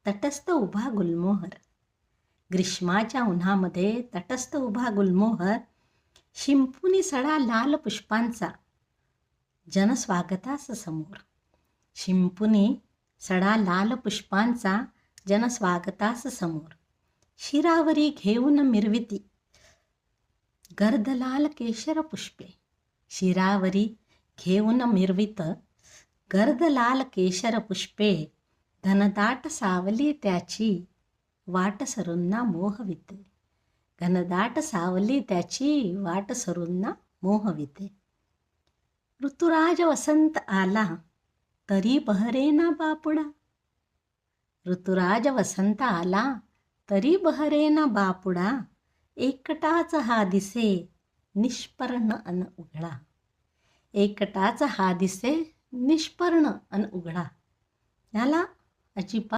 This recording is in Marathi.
तटस्थ उभा गुलमोहर. ग्रीष्माच्या उन्हामध्ये तटस्थ उभा गुलमोहर, शिंपुनी सडा लाल पुष्पांचा, जनस्वागतास समोर. शिंपुनी सडा लाल पुष्पांचा, जनस्वागतास समोर. शिरावरी घेऊन मिरविती गर्दलाल केशर पुष्पे. शिरावरी घेऊन मिरवित गर्दलाल केशर पुष्पे. घनदाट सावली त्याची वाट सरूंना मोहविते. घनदाट सावली त्याची वाट सरूंना मोहविते. ऋतुराज वसंत आला तरी बहरेना बापुडा. ऋतुराज वसंत आला तरी बहरेना बापुडा. एकटाच हा दिसे निष्पर्ण अन उघडा. एकटाच हा दिसे निष्पर्ण अन उघडा. याला अजिबात